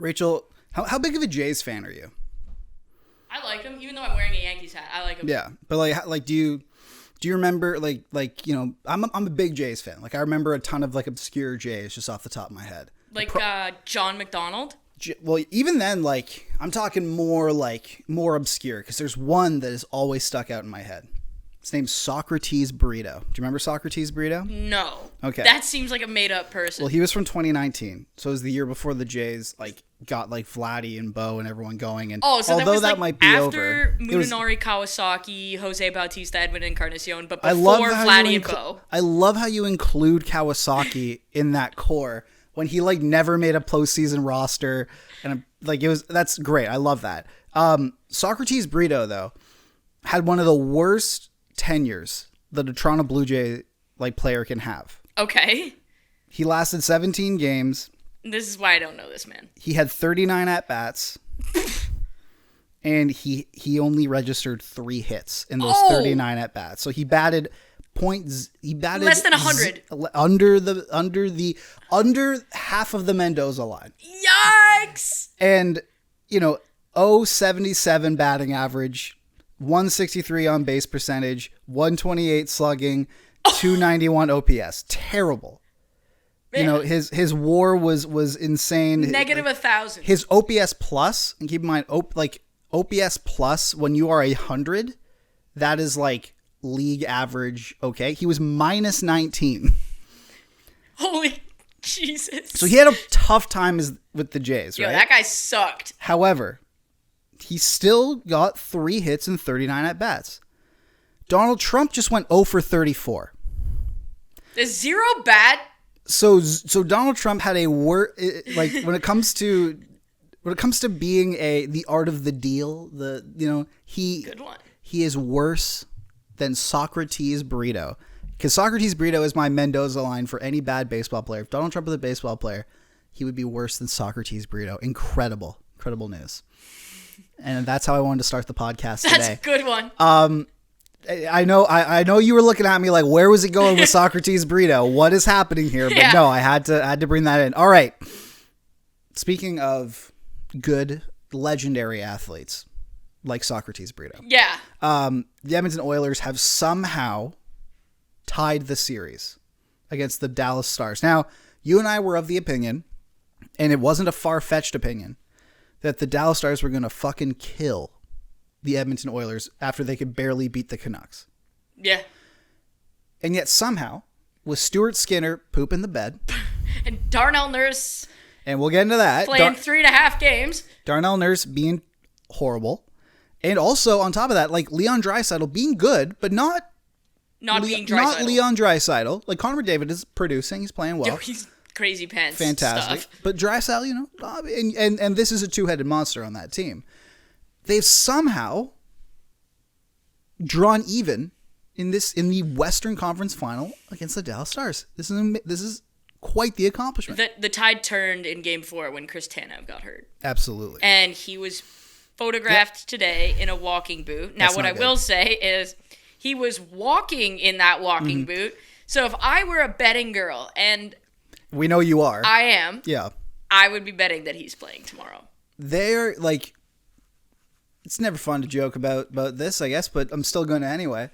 Rachel, how big of a Jays fan are you? I like him, even though I'm wearing a Yankees hat. I like him. Yeah, but like, do you remember like you know, I'm a big Jays fan. Like I remember a ton of like obscure Jays just off the top of my head. Like John McDonald. Well, even then, like I'm talking more obscure because there's one that has always stuck out in my head. His name's Socrates Burrito. Do you remember Socrates Burrito? No. Okay. That seems like a made-up person. Well, he was from 2019, so it was the year before the Jays got like Vladdy and Bo and everyone going. And so although that was that might be after over, Munenori Kawasaki, Jose Bautista, Edwin Encarnacion, but I before love how Vladdy and Bo. I love how you include Kawasaki in that core when he like never made a postseason roster, and that's great. I love that. Socrates Burrito though had one of the worst tenures that a Toronto Blue Jay like player can have. Okay. He lasted 17 games. This is why I don't know this man. He had 39 at-bats. And he only registered 3 hits in those 39 at-bats. So he batted less than 100. Under half of the Mendoza line. Yikes! And, you know, 0.77 batting average, 163 on base percentage, 128 slugging, 291 OPS. Terrible. Man. You know, his WAR was insane. Negative 1,000. His OPS plus, and keep in mind, OPS plus when you are 100, that is like league average. Okay, he was minus 19. Holy Jesus! So he had a tough time with the Jays, right? Yo, that guy sucked. However, he still got 3 hits and 39 at bats. Donald Trump just went 0 for 34. Is 0 bad? So Donald Trump had a like when it comes to being the art of the deal, Good one. He is worse than Socrates Burrito, because Socrates Burrito is my Mendoza line for any bad baseball player. If Donald Trump was a baseball player, he would be worse than Socrates Burrito. Incredible news. And that's how I wanted to start the podcast today. That's a good one. I know you were looking at me like, where was it going with Socrates Burrito? What is happening here? But no, I had to bring that in. All right. Speaking of good, legendary athletes like Socrates Burrito. Yeah. The Edmonton Oilers have somehow tied the series against the Dallas Stars. Now, you and I were of the opinion, and it wasn't a far-fetched opinion, that the Dallas Stars were going to fucking kill the Edmonton Oilers after they could barely beat the Canucks. Yeah. And yet somehow, with Stuart Skinner pooping the bed. And Darnell Nurse. And we'll get into that. Playing 3.5 games. Darnell Nurse being horrible. And also, on top of that, like Leon Draisaitl being good, but not being Draisaitl. Not Leon Draisaitl. Like Connor McDavid is producing. He's playing well. Yo, he's crazy pants. Fantastic. Stuff. But Draisaitl, you know, and this is a two-headed monster on that team. They've somehow drawn even in the Western Conference Final against the Dallas Stars. This is quite the accomplishment. The tide turned in Game 4 when Chris Tanev got hurt. Absolutely. And he was photographed today in a walking boot. Now, what I will say is he was walking in that walking boot. So if I were a betting girl, and we know you are. I am. Yeah. I would be betting that he's playing tomorrow. They're like, it's never fun to joke about this, I guess, but I'm still going to anyway.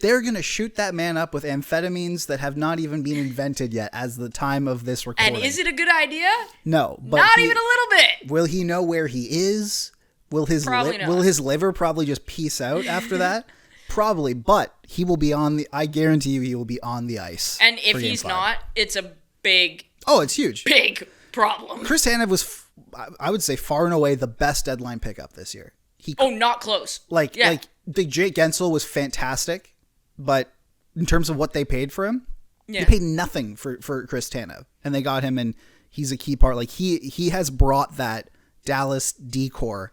They're going to shoot that man up with amphetamines that have not even been invented yet as the time of this recording. And is it a good idea? No. But not even a little bit. Will he know where he is? Will his liver probably just peace out after that? Probably, but he will be I guarantee you he will be on the ice. And if he's not, it's a big... Oh, it's huge. Big problem. Chris Tanev was, I would say, far and away the best deadline pickup this year. Not close. Like Big Jake Gensel was fantastic. But in terms of what they paid for him, they paid nothing for Chris Tanev. And they got him, and he's a key part. Like, he has brought that Dallas decor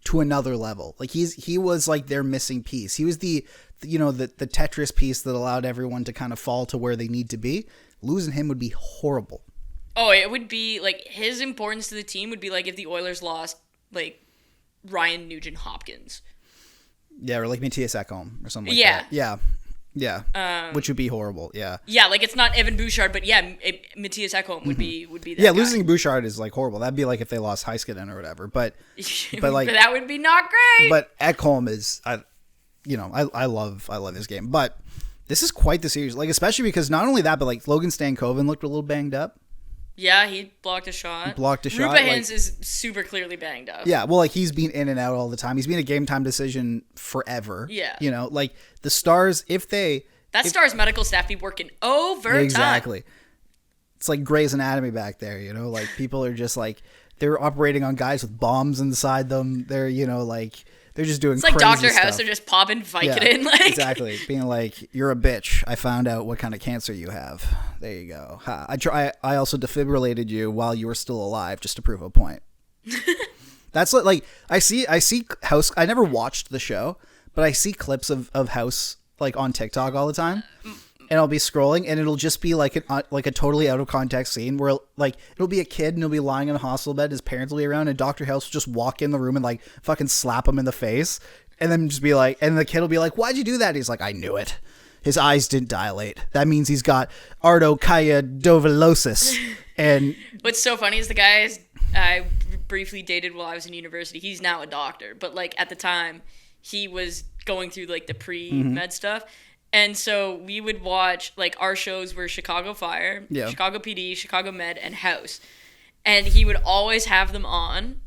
to another level. Like, he was like their missing piece. He was the Tetris piece that allowed everyone to kind of fall to where they need to be. Losing him would be horrible. Oh, it would be, like, his importance to the team would be like if the Oilers lost, like, Ryan Nugent-Hopkins. Yeah, or like Matthias Ekholm or something like that. Yeah. Yeah, which would be horrible. Yeah. Yeah, like it's not Evan Bouchard, but yeah, Matthias Ekholm would be that Yeah, guy. losing Bouchard is like horrible. That'd be like if they lost Heiskanen or whatever. But like that would be not great. But Ekholm is, I love his game. But this is quite the series. Like especially because not only that, but like Logan Stankoven looked a little banged up. Yeah, he blocked a shot. Rupa Hintz is super clearly banged up. Yeah, well, like he's been in and out all the time. He's been a game time decision forever. Yeah. You know, like the Stars, Stars medical staff be working overtime. Exactly. It's like Grey's Anatomy back there, you know? Like people are just like, they're operating on guys with bombs inside them. They're, you know, like... They're just doing crazy stuff. It's like Dr. House. They're just popping Vicodin. Yeah, like. Exactly. Being like, you're a bitch. I found out what kind of cancer you have. There you go. I also defibrillated you while you were still alive just to prove a point. That's like I see House. I never watched the show, but I see clips of House like on TikTok all the time. And I'll be scrolling, and it'll just be like a totally out of context scene where like it'll be a kid and he'll be lying in a hospital bed, his parents will be around, and Dr. House will just walk in the room and like fucking slap him in the face, and then just be like, and the kid will be like, "Why'd you do that?" He's like, "I knew it. His eyes didn't dilate. That means he's got ardochondrosis." And what's so funny is the guy I briefly dated while I was in university. He's now a doctor, but like at the time, he was going through like the pre-med stuff. And so we would watch, like, our shows were Chicago Fire, Chicago PD, Chicago Med, and House. And he would always have them on.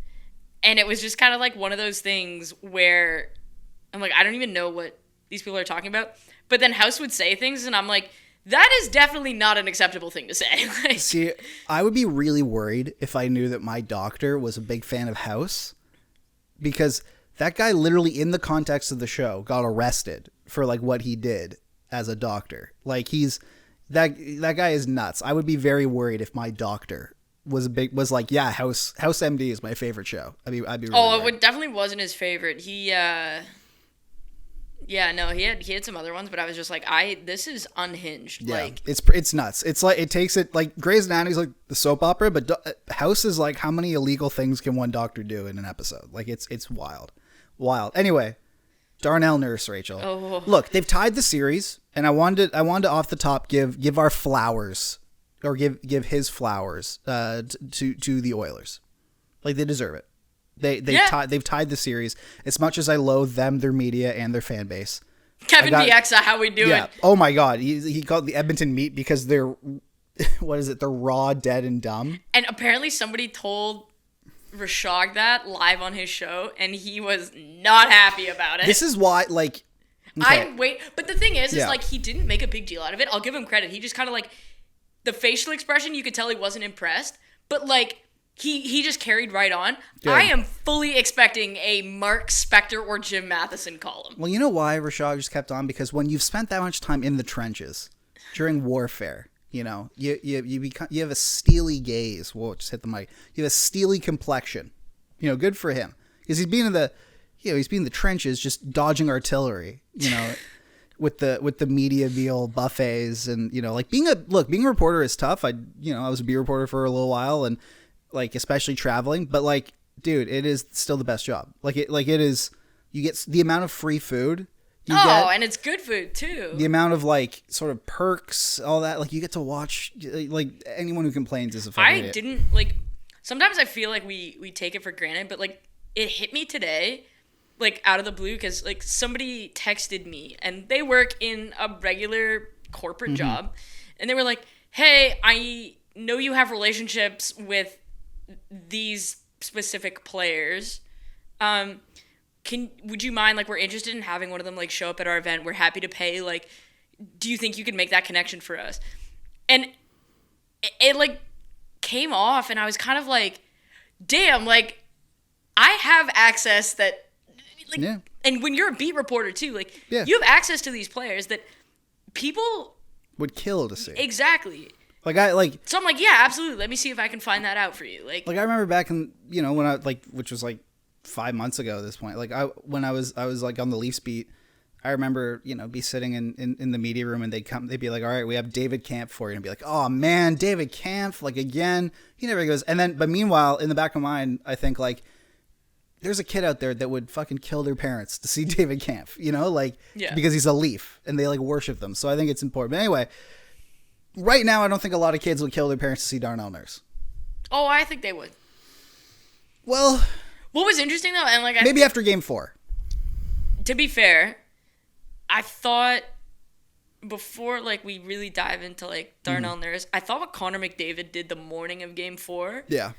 And it was just kind of like one of those things where I'm like, I don't even know what these people are talking about. But then House would say things, and I'm like, that is definitely not an acceptable thing to say. Like, see, I would be really worried if I knew that my doctor was a big fan of House. Because that guy literally, in the context of the show, got arrested for like what he did as a doctor. Like that guy is nuts. I would be very worried if my doctor was like, yeah, House MD is my favorite show. I'd be really worried. It definitely wasn't his favorite. He had some other ones, but I was just like, this is unhinged. Yeah, like it's nuts. It's like it takes it like Grey's Anatomy is like the soap opera, but House is like how many illegal things can one doctor do in an episode? Like it's wild. Anyway, Darnell Nurse, Rachel. Oh. Look, they've tied the series, and I wanted to off the top give our flowers, or give his flowers to the Oilers. Like they deserve it. They've tied the series. As much as I loathe them, their media, and their fan base. Kevin Bieksa, how we doing? Yeah. Oh my God, he called the Edmonton meat because they're what is it? They're raw, dead, and dumb. And apparently somebody told Rashog that live on his show, and he was not happy about it. This is why, like, okay. But the thing is like he didn't make a big deal out of it. I'll give him credit. He just kind of like the facial expression, you could tell he wasn't impressed, but like he just carried right on. Good. I am fully expecting a Mark Spector or Jim Matheson column. Well, you know why Rashog just kept on? Because when you've spent that much time in the trenches during warfare, you know, you have a steely gaze. Whoa, just hit the mic. You have a steely complexion. You know, good for him because he's been in the trenches, just dodging artillery. You know, with the media meal buffets, and you know, like being a reporter is tough. I was a beat reporter for a little while, and like especially traveling. But like, dude, it is still the best job. Like it is. You get the amount of free food. And it's good food too. The amount of like sort of perks, all that, like you get to watch. Like anyone who complains is a fucking idiot. Didn't like. Sometimes I feel like we take it for granted, but like it hit me today, like out of the blue, because like somebody texted me and they work in a regular corporate job, and they were like, "Hey, I know you have relationships with these specific players. Would you mind, like, we're interested in having one of them, like, show up at our event. We're happy to pay. Like, do you think you could make that connection for us?" And it like, came off, and I was kind of like, damn, like, I have access that, like, yeah. And when you're a beat reporter, too, like, yeah. You have access to these players that people would kill to see. Exactly. So I'm like, yeah, absolutely. Let me see if I can find that out for you. Like I remember back in, you know, when I, like, which was, like, 5 months ago at this point, like when I was like on the Leafs beat, I remember, you know, be sitting in the media room, and they'd be like, "All right, we have David Kampf for you," and be like, "Oh man, David Kampf, like again." He never goes. And then, but meanwhile, in the back of my mind, I think like, there's a kid out there that would fucking kill their parents to see David Kampf, you know, like, yeah. because he's a Leaf and they like worship them. So I think it's important. But anyway, right now, I don't think a lot of kids would kill their parents to see Darnell Nurse. Oh, I think they would. Well, what was interesting though, and like maybe after Game 4. To be fair, I thought before like we really dive into like Darnell Nurse, I thought what Connor McDavid did the morning of Game 4. Yeah.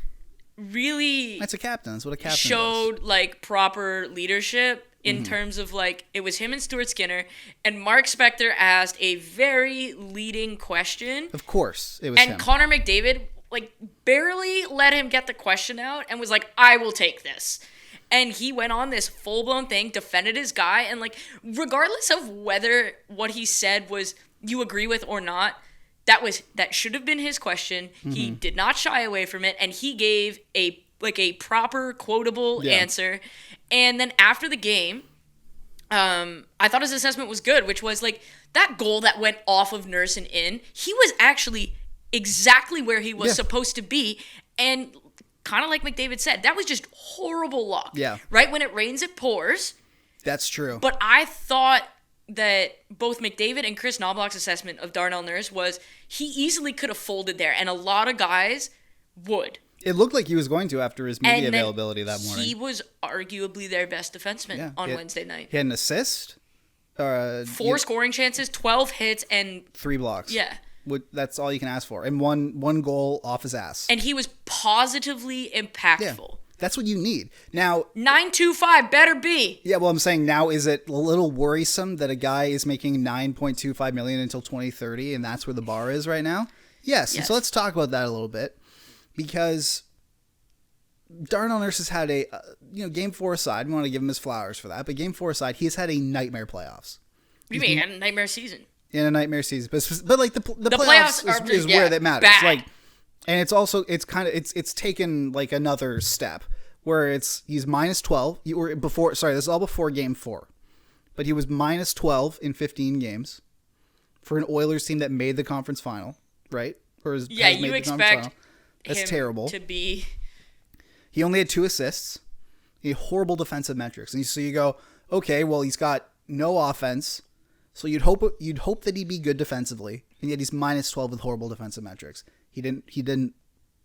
Really, that's a captain. That's what a captain showed does. Like proper leadership in terms of like it was him and Stuart Skinner, and Mark Spector asked a very leading question. Of course, it was him. And Connor McDavid like barely let him get the question out and was like, "I will take this." And he went on this full-blown thing, defended his guy, and like regardless of whether what he said was you agree with or not, that should have been his question. He did not shy away from it, and he gave a proper quotable answer. And then after the game, I thought his assessment was good, which was like that goal that went off of Nurse and in. He was actually exactly where he was supposed to be, and kind of like McDavid said, that was just horrible luck. Yeah. Right when it rains, it pours. That's true. But I thought that both McDavid and Chris Knobloch's assessment of Darnell Nurse was he easily could have folded there, and a lot of guys would. It looked like he was going to after his media availability that morning. He was arguably their best defenseman on Wednesday night. He had an assist. 4 scoring chances, 12 hits, and 3 blocks. Yeah. That's all you can ask for. And one goal off his ass. And he was positively impactful. Yeah. That's what you need. Now, 925 better be. Yeah, well, I'm saying now, is it a little worrisome that a guy is making $9.25 million until 2030, and that's where the bar is right now? Yes. And so let's talk about that a little bit, because Darnell Nurse has had a Game 4 aside. We want to give him his flowers for that, but Game 4 aside, he's had a nightmare playoffs. What do you mean? A nightmare season? In a nightmare season, but like the playoffs is where that matters. Bad. Like, and it's also it's taken like another step where he's minus 12. This is all before Game 4, but he was minus 12 in 15 games for an Oilers team that made the conference final, right? You expect that's him terrible to be. He only had 2 assists. He had horrible defensive metrics, and so you go, okay, well he's got no offense. So you'd hope that he'd be good defensively, and yet he's minus 12 with horrible defensive metrics. He didn't,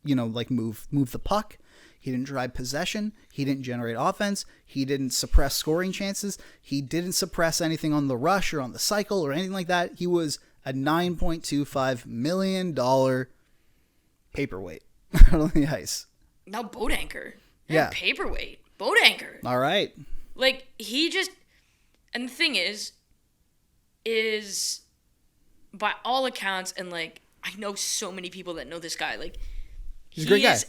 move the puck. He didn't drive possession. He didn't generate offense. He didn't suppress scoring chances. He didn't suppress anything on the rush or on the cycle or anything like that. He was a $9.25 million paperweight on the ice. No, boat anchor. Yeah. Paperweight. Boat anchor. All right. Like, and the thing is by all accounts, and like I know so many people that know this guy, like he's a great guy.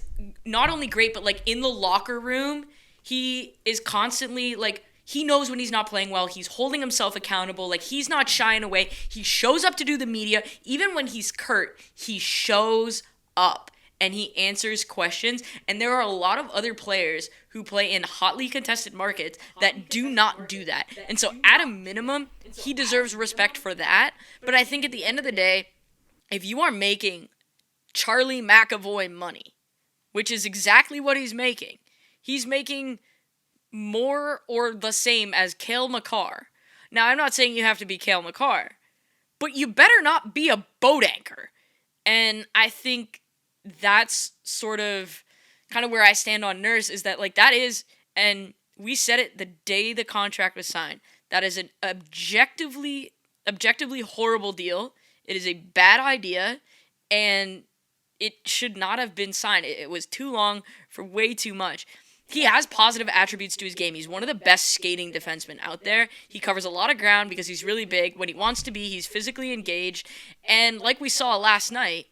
Not only great, but like in the locker room, he is constantly like he knows when he's not playing well. He's holding himself accountable. Like he's not shying away. He shows up to do the media. Even when he's curt, he shows up and he answers questions. And there are a lot of other players who play in hotly contested markets that do not do that. And so at a minimum, he deserves respect for that. But I think at the end of the day, if you are making Charlie McAvoy money, which is exactly what he's making more or the same as Cale Makar. Now, I'm not saying you have to be Cale Makar, but you better not be a boat anchor. And I think that's sort of kind of where I stand on Nurse, is that like that is, and we said it the day the contract was signed, that is an objectively horrible deal. It is a bad idea, and it should not have been signed. It was too long for way too much. He has positive attributes to his game. He's one of the best skating defensemen out there. He covers a lot of ground because he's really big. When he wants to be, he's physically engaged. And like we saw last night,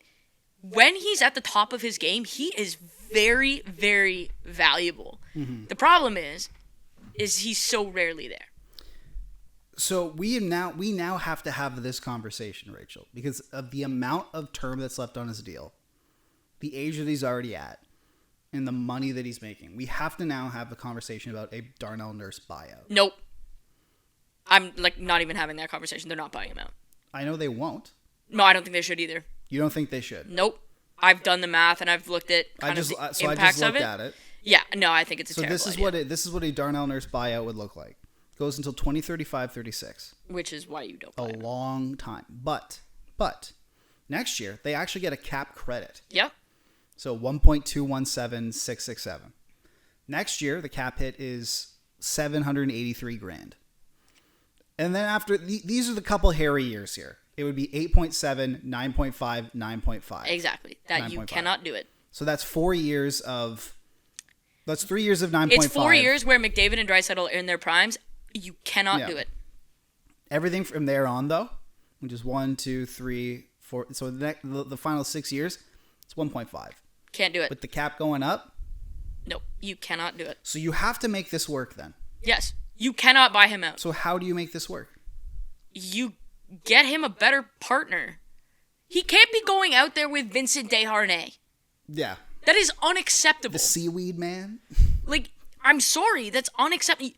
when he's at the top of his game, he is very, very valuable. Mm-hmm. The problem is he's so rarely there. So we now have to have this conversation, Rachel, because of the amount of term that's left on his deal, the age that he's already at, and the money that he's making. We have to now have a conversation about a Darnell Nurse buyout. Nope. I'm like not even having that conversation. They're not buying him out. I know they won't. No, I don't think they should either. You don't think they should? Nope. I've done the math and I've looked at impacts of it. At it. Yeah, no, I think it's a terrible idea. This is what a Darnell Nurse buyout would look like. It goes until 2035-36. Which is why you don't buy him. Long time. But next year they actually get a cap credit. Yep. So 1.217667. Next year the cap hit is $783,000. And then after these are the couple hairy years here. It would be 8.7, 9.5, 9.5. Exactly. That 9. You cannot do it. So that's 4 years of. That's 3 years of 9.5. It's 4 years where McDavid and Draisaitl are in their primes. You cannot do it. Everything from there on, though, which is 1, 2, 3, 4. So the final 6 years, it's 1.5. Can't do it. With the cap going up? Nope. You cannot do it. So you have to make this work then. Yes. You cannot buy him out. So how do you make this work? You get him a better partner. He can't be going out there with Vincent Desharnais. Yeah. That is unacceptable. The seaweed man? Like, I'm sorry. That's unacceptable.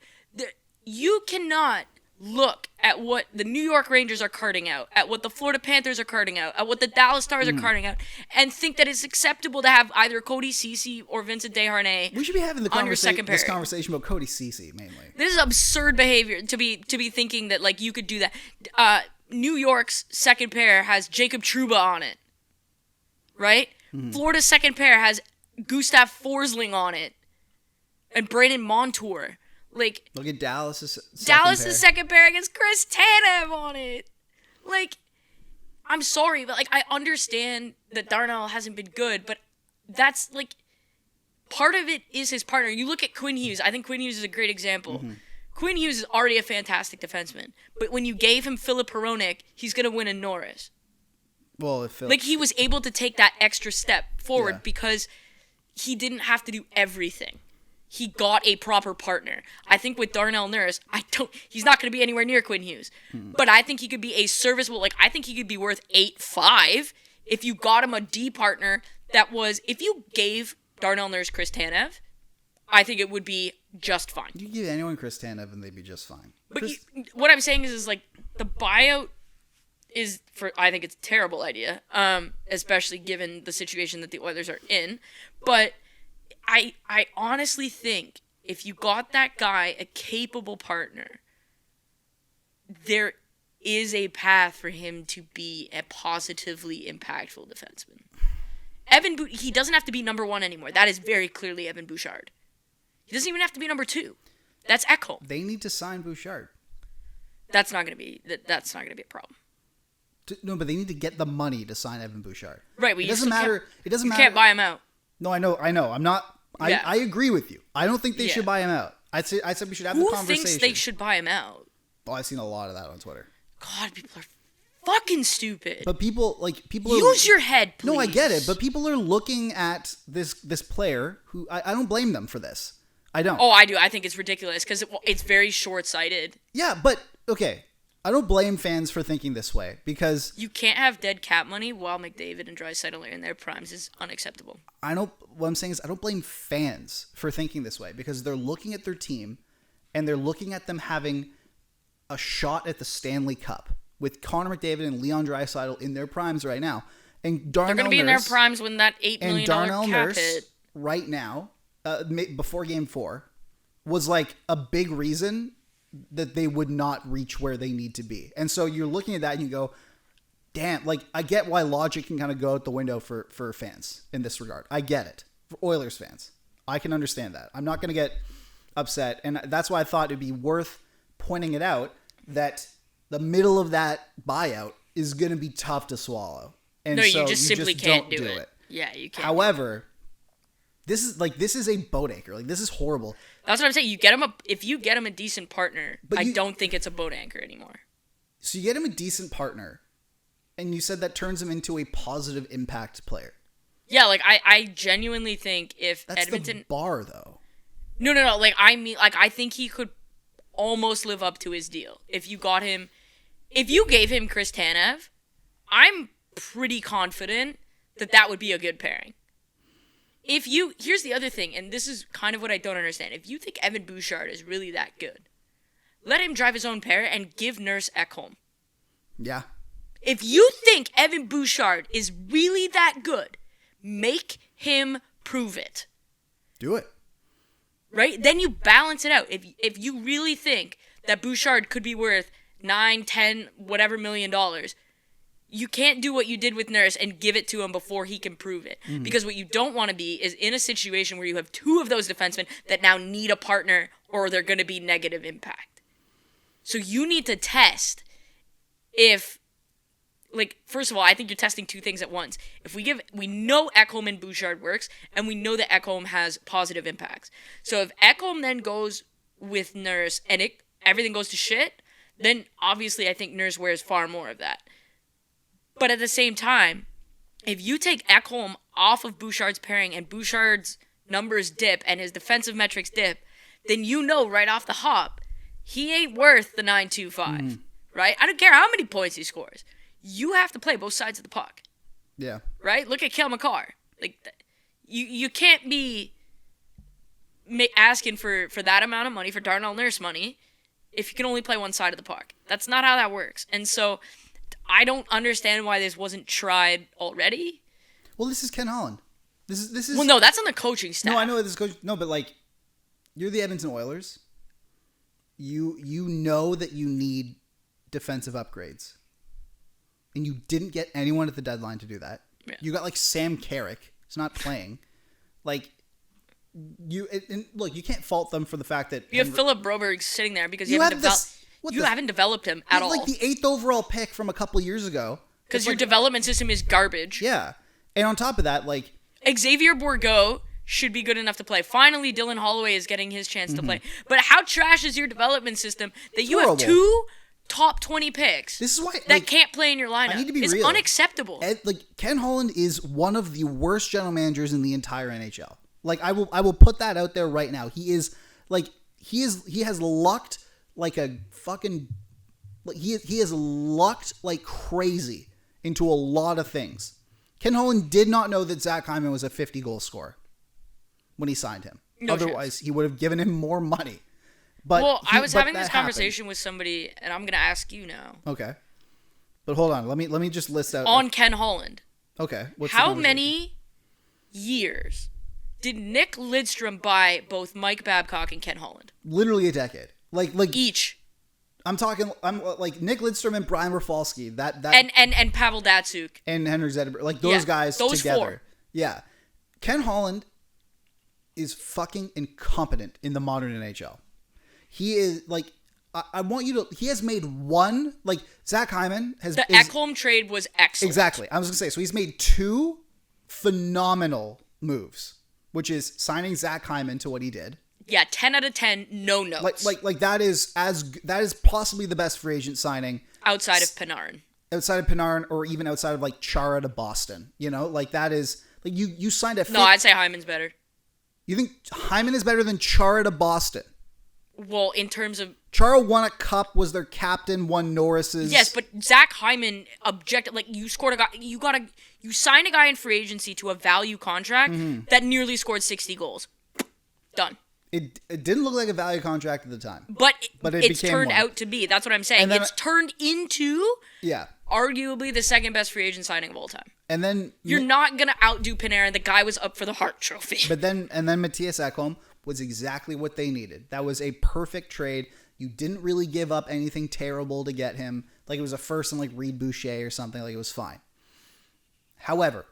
You cannot look at what the New York Rangers are carting out, at what the Florida Panthers are carting out, at what the Dallas Stars are carting out, and think that it's acceptable to have either Cody Ceci or Vincent Desharnais. We should be having this conversation about Cody Ceci mainly. This is absurd behavior to be thinking that like you could do that. New York's second pair has Jacob Trouba on it, right? Mm-hmm. Florida's second pair has Gustav Forsling on it, and Brandon Montour. Like, look at Dallas's second pair against Chris Tanev on it. Like, I'm sorry, but like I understand that Darnell hasn't been good, but that's like part of it is his partner. You look at Quinn Hughes. I think Quinn Hughes is a great example. Mm-hmm. Quinn Hughes is already a fantastic defenseman, but when you gave him Filip Hronek, he's gonna win a Norris. Well, like he was able to take that extra step forward because he didn't have to do everything. He got a proper partner. I think with Darnell Nurse, he's not going to be anywhere near Quinn Hughes. But I think he could be a serviceable, I think he could be worth 8.5 if you got him a D partner if you gave Darnell Nurse Chris Tanev, I think it would be just fine. You give anyone Chris Tanev and they'd be just fine. But what I'm saying is like the buyout I think it's a terrible idea, especially given the situation that the Oilers are in. But I honestly think if you got that guy a capable partner, there is a path for him to be a positively impactful defenseman. He doesn't have to be number 1 anymore. That is very clearly Evan Bouchard. He doesn't even have to be number 2. That's Ekholm. They need to sign Bouchard. That's not going to be a problem. No, but they need to get the money to sign Evan Bouchard. Right. Well, it doesn't matter. You can't buy him out. No, I know. I'm not. I agree with you. I don't think they should buy him out. I said we should have the conversation. Who thinks they should buy him out? Well, I've seen a lot of that on Twitter. God, people are fucking stupid. But people use your head, please. No, I get it. But people are looking at this player who I don't blame them for this. I don't. Oh, I do. I think it's ridiculous because it's very short-sighted. Yeah, but okay. I don't blame fans for thinking this way because you can't have dead cap money while McDavid and Draisaitl are in their primes is unacceptable. What I'm saying is I don't blame fans for thinking this way because they're looking at their team and they're looking at them having a shot at the Stanley Cup with Connor McDavid and Leon Draisaitl in their primes right now. And Darnell They're going to be in their primes when that $8 million cap hit. Right now, before Game 4, was like a big reason that they would not reach where they need to be. And so you're looking at that and you go, damn, like I get why logic can kind of go out the window for fans in this regard. I get it. For Oilers fans, I can understand that. I'm not going to get upset. And that's why I thought it'd be worth pointing it out that the middle of that buyout is going to be tough to swallow. And you just simply can't do it. Yeah, you can't. However, this is a boat anchor. Like this is horrible. That's what I'm saying. If you get him a decent partner, I don't think it's a boat anchor anymore. So you get him a decent partner, and you said that turns him into a positive impact player. Yeah, like I genuinely think if that's Edmonton the bar though. No. Like I mean, like I think he could almost live up to his deal if you gave him Chris Tanev. I'm pretty confident that would be a good pairing. Here's the other thing, and this is kind of what I don't understand. If you think Evan Bouchard is really that good, let him drive his own pair and give Nurse Ekholm. Yeah. If you think Evan Bouchard is really that good, make him prove it. Do it. right? Then you balance it out. If you really think that Bouchard could be worth 9, 10, whatever $million, you can't do what you did with Nurse and give it to him before he can prove it. Mm-hmm. Because what you don't want to be is in a situation where you have two of those defensemen that now need a partner or they're going to be negative impact. So you need to test if, like, first of all, I think you're testing two things at once. If we know Ekholm and Bouchard works, and we know that Ekholm has positive impacts. So if Ekholm then goes with Nurse and everything goes to shit, then obviously I think Nurse wears far more of that. But at the same time, if you take Ekholm off of Bouchard's pairing and Bouchard's numbers dip and his defensive metrics dip, then you know right off the hop, he ain't worth the 9.25, right? I don't care how many points he scores. You have to play both sides of the puck. Yeah. Right? Look at Cale Makar. Like, you can't be asking for that amount of money, for Darnell Nurse money, if you can only play one side of the puck. That's not how that works. And so I don't understand why this wasn't tried already. Well, this is Ken Holland. This is. Well, no, that's on the coaching staff. No, I know this is coach. No, but like, you're the Edmonton Oilers. You know that you need defensive upgrades, and you didn't get anyone at the deadline to do that. Yeah. You got like Sam Carrick. He's not playing. Like, look, you can't fault them for the fact that you have Philip Broberg sitting there because you haven't developed him at all. Like the 8th overall pick from a couple years ago. Because your development system is garbage. Yeah. And on top of that, like, Xavier Bourgault should be good enough to play. Finally, Dylan Holloway is getting his chance to play. But how trash is your development system that you have two top 20 picks this is why, that can't play in your lineup? I need to be it's real. Unacceptable. Ken Holland is one of the worst general managers in the entire NHL. Like, I will put that out there right now. He is like he has lucked like a fucking like he has lucked like crazy into a lot of things. Ken Holland did not know that Zach Hyman was a 50-goal scorer when he signed him. No Otherwise, he would have given him more money. But I was having this conversation with somebody, and I'm going to ask you now. Okay. But hold on. Let me just list out. On Ken Holland. Okay. How many years did Nick Lidstrom buy both Mike Babcock and Ken Holland? Literally a decade. Like each. I'm like Nick Lidstrom and Brian Rafalski. And Pavel Datsyuk. And Henrik Zetterberg. Like those guys those together. 4. Yeah. Ken Holland is fucking incompetent in the modern NHL. He is like, I want you to, he has made one, like Zach Hyman has. The Ekholm trade was excellent. Exactly. I was going to say, so he's made 2 phenomenal moves, which is signing Zach Hyman to what he did. Yeah, 10 out of 10, no notes. Like that is possibly the best free agent signing outside of Panarin. Outside of Panarin, or even outside of like Chara to Boston. You know, like that is like you signed a. No, I'd say Hyman's better. You think Hyman is better than Chara to Boston? Well, in terms of Chara won a cup, was their captain, won Norris's. Yes, but Zach Hyman objected. Like, you scored a guy. You signed a guy in free agency to a value contract that nearly scored 60 goals. Done. It didn't look like a value contract at the time. But it's turned out to be. That's what I'm saying. It's turned into arguably the second best free agent signing of all time. And then you're not gonna outdo Panarin. The guy was up for the Hart Trophy. But then Matthias Ekholm was exactly what they needed. That was a perfect trade. You didn't really give up anything terrible to get him. Like, it was a first and like Reed Boucher or something. Like, it was fine. However,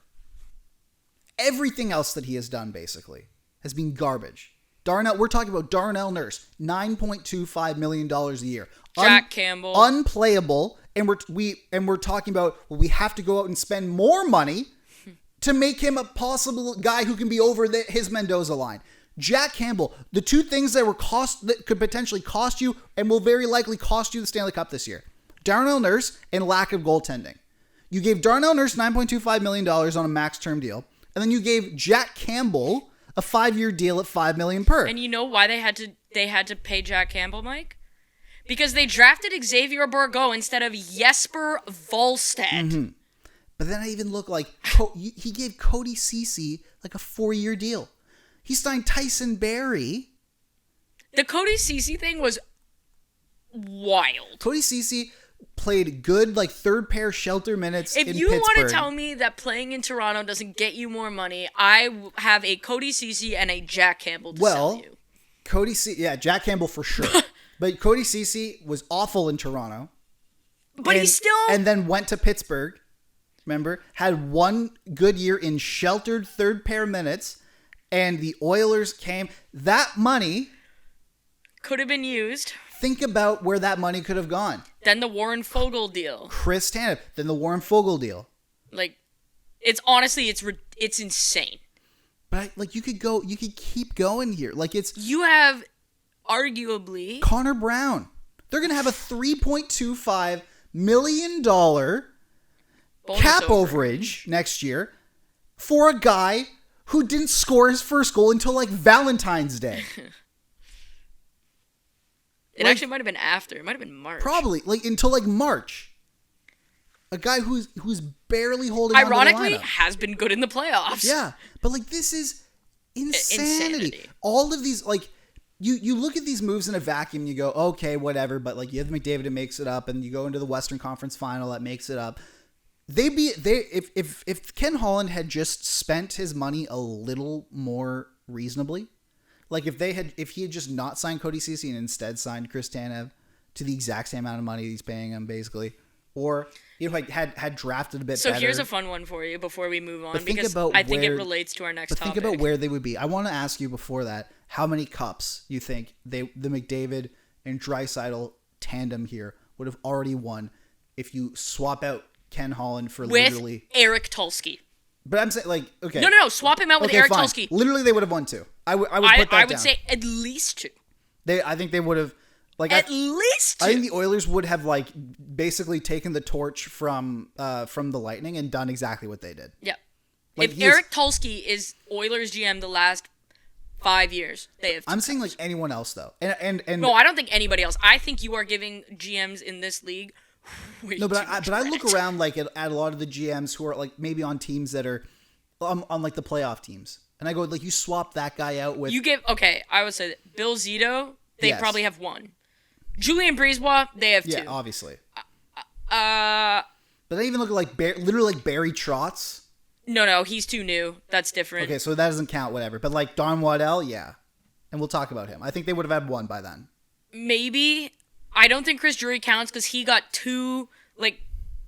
everything else that he has done basically has been garbage. We're talking about Darnell Nurse, $9.25 million a year. Jack Campbell, unplayable, and we're talking about, well, we have to go out and spend more money to make him a possible guy who can be over his Mendoza line. Jack Campbell, the 2 things that could potentially cost you and will very likely cost you the Stanley Cup this year: Darnell Nurse and lack of goaltending. You gave Darnell Nurse $9.25 million on a max term deal, and then you gave Jack Campbell a 5-year deal at $5 million per. And you know why they had to pay Jack Campbell, Mike? Because they drafted Xavier Bourgault instead of Jesper Wallstedt. Mm-hmm. But then I even look like he gave Cody Ceci like a 4-year deal. He signed Tyson Barrie. The Cody Ceci thing was wild. Cody Ceci played good, like, third pair shelter minutes in Pittsburgh. If you want to tell me that playing in Toronto doesn't get you more money, I have a Cody Ceci and a Jack Campbell to sell you. Jack Campbell for sure. But Cody Ceci was awful in Toronto. But he still... And then went to Pittsburgh, remember? Had one good year in sheltered third pair minutes, and the Oilers came. That money... could have been used. Think about where that money could have gone. Then the Warren Fogle deal. Chris Tanev. Then the Warren Fogle deal. Like, it's honestly, it's insane. But, like, you could keep going here. Like, it's... You have, arguably... Connor Brown. They're going to have a $3.25 million cap overage next year for a guy who didn't score his first goal until like Valentine's Day. It actually might have been after. It might have been March. Probably until like March. A guy who's barely holding on to the lineup. Ironically, has been good in the playoffs. Yeah, but like this is insanity. All of these like. You look at these moves in a vacuum and you go, okay, whatever, but like you have McDavid that makes it up, and you go into the Western Conference Final that makes it up. If Ken Holland had just spent his money a little more reasonably, like if he had just not signed Cody Ceci and instead signed Chris Tanev to the exact same amount of money he's paying him basically, or like had drafted a bit better. So here's a fun one for you before we move on, because I think it relates to our next topic. But think about where they would be. I want to ask you before that, how many cups you think the McDavid and Draisaitl tandem here would have already won if you swap out Ken Holland for literally... Eric Tulsky. But I'm saying, like, okay. No, swap him out with Eric Tulsky. Literally, they would have won 2. I would put that down. I would say at least 2. I think they would have... Like at least 2. I think the Oilers would have like basically taken the torch from the Lightning and done exactly what they did. Yeah. Like if Eric Tulsky is Oilers GM the last 5 years, they have. I'm saying like anyone else though, and no, I don't think anybody else. I think you are giving GMs in this league. But I look around like at a lot of the GMs who are like maybe on teams that are on like the playoff teams, and I go like you swap that guy out with I would say that Bill Zito, they probably have 1. Julien Brisebois, they have 2. Yeah, obviously. But they even look at like literally like Barry Trotz. No, he's too new. That's different. Okay, so that doesn't count, whatever. But like Don Wadell, yeah. And we'll talk about him. I think they would have had 1 by then. Maybe. I don't think Chris Drury counts because he got 2, like,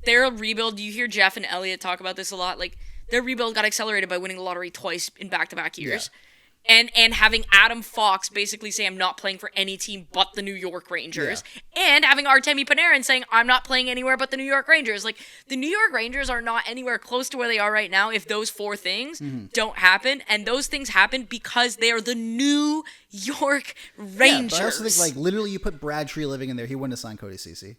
their rebuild. You hear Jeff and Elliott talk about this a lot. Like, their rebuild got accelerated by winning the lottery twice in back-to-back years. Yeah. And having Adam Fox basically say, I'm not playing for any team but the New York Rangers. Yeah. And having Artemi Panarin saying, I'm not playing anywhere but the New York Rangers. Like, the New York Rangers are not anywhere close to where they are right now if those 4 things don't happen. And those things happen because they are the New York Rangers. Yeah, but I also think, like, literally you put Brad Tree living in there, he wouldn't have signed Cody Ceci.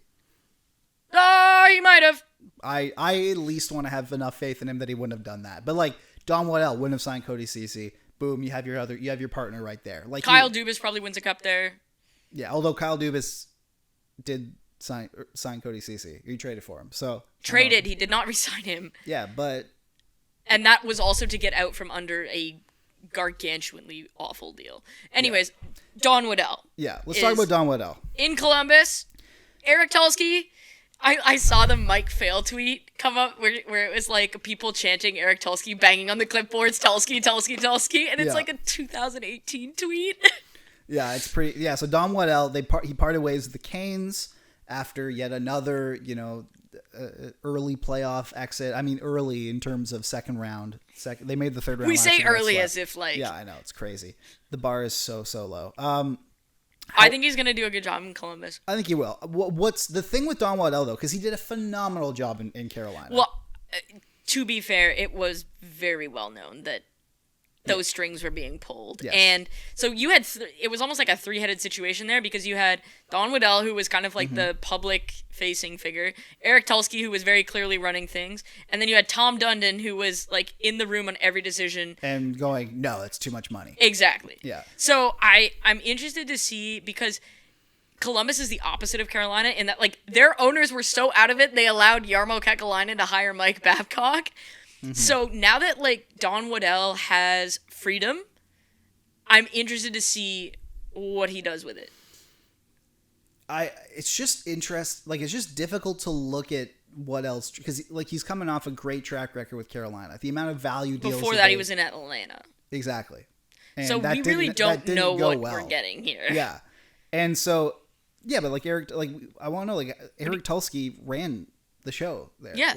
He might have. I at least want to have enough faith in him that he wouldn't have done that. But, like, Don Waddell wouldn't have signed Cody Ceci. Boom, you have your partner right there. Like Kyle Dubas probably wins a cup there. Yeah, although Kyle Dubas did sign Cody Ceci. You traded for him. So traded, he did not re-sign him. Yeah, but and that was also to get out from under a gargantuanly awful deal. Anyways, Don Waddell. Yeah, let's talk about Don Waddell. In Columbus, Eric Tulsky. I saw the Mike Fail tweet come up where it was like people chanting Eric Tulsky, banging on the clipboards, Tulsky, and it's like a 2018 tweet. Yeah, it's pretty. Yeah, so Don Waddell, he parted ways with the Canes after yet another, early playoff exit. I mean, early in terms of second round. They made the third round. We say early as if like. Yeah, I know, it's crazy. The bar is so low. I think he's going to do a good job in Columbus. I think he will. What's the thing with Don Waddell, though? Because he did a phenomenal job in Carolina. Well, to be fair, it was very well known that those strings were being pulled. Yes. And so you had, it was almost like a 3-headed situation there because you had Don Waddell, who was kind of like the public-facing figure, Eric Tulsky, who was very clearly running things, and then you had Tom Dundon, who was like in the room on every decision. And going, no, it's too much money. Exactly. Yeah. So I'm interested to see, because Columbus is the opposite of Carolina in that like their owners were so out of it, they allowed Jarmo Kekalainen to hire Mike Babcock. Mm-hmm. So now that like Don Waddell has freedom, I'm interested to see what he does with it. It's just it's just difficult to look at what else, because like he's coming off a great track record with Carolina. The amount of value deals before that he was in Atlanta. Exactly. And so we really don't know what we're getting here. Yeah. And so, yeah, but like Eric, like I want to know, like Eric Tulsky ran the show there. Yeah.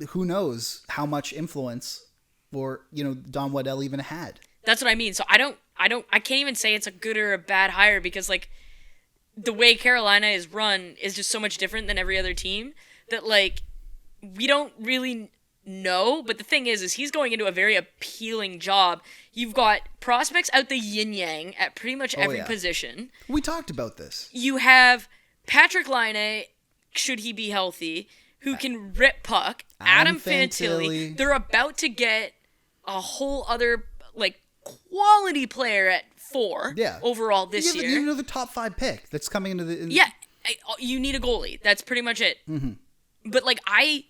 Who knows how much influence or, Don Wadell even had. That's what I mean. So I can't even say it's a good or a bad hire because like the way Carolina is run is just so much different than every other team that like we don't really know. But the thing is he's going into a very appealing job. You've got prospects out the yin yang at pretty much every position. We talked about this. You have Patrick Laine, should he be healthy, who can rip puck. Adam Fantilli. They're about to get a whole other like quality player at 4 overall this year. You know the top 5 pick that's coming into the... Yeah, you need a goalie. That's pretty much it. Mm-hmm. But, like, I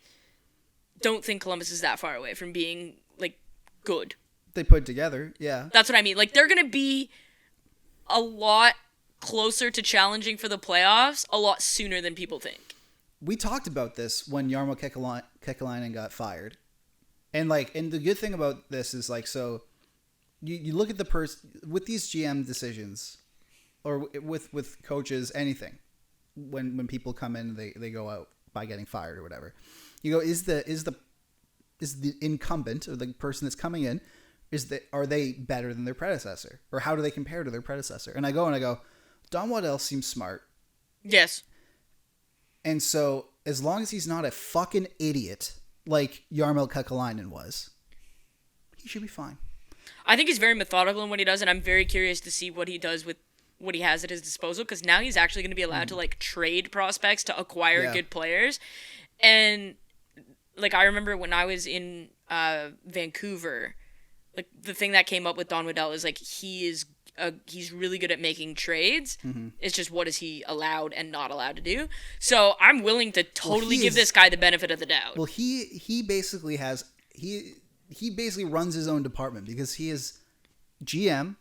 don't think Columbus is that far away from being, like, good. They put it together, yeah. That's what I mean. Like, they're going to be a lot closer to challenging for the playoffs a lot sooner than people think. We talked about this when Jarmo Kekalainen got fired. And, like, and the good thing about this is, like, so... You look at the person with these GM decisions, or with coaches, anything. When people come in, they go out by getting fired or whatever. You go, is the incumbent or the person that's coming in, are they better than their predecessor, or how do they compare to their predecessor? And I go, Don Wadell seems smart. Yes. And so as long as he's not a fucking idiot like Jarmo Kekalainen was, he should be fine. I think he's very methodical in what he does, and I'm very curious to see what he does with what he has at his disposal, because now he's actually going to be allowed to, like, trade prospects to acquire good players. And, like, I remember when I was in Vancouver, like, the thing that came up with Don Wadell is, like, he's really good at making trades. Mm-hmm. It's just what is he allowed and not allowed to do. So I'm willing to totally give this guy the benefit of the doubt. Well, he basically has... He basically runs his own department because he is GM,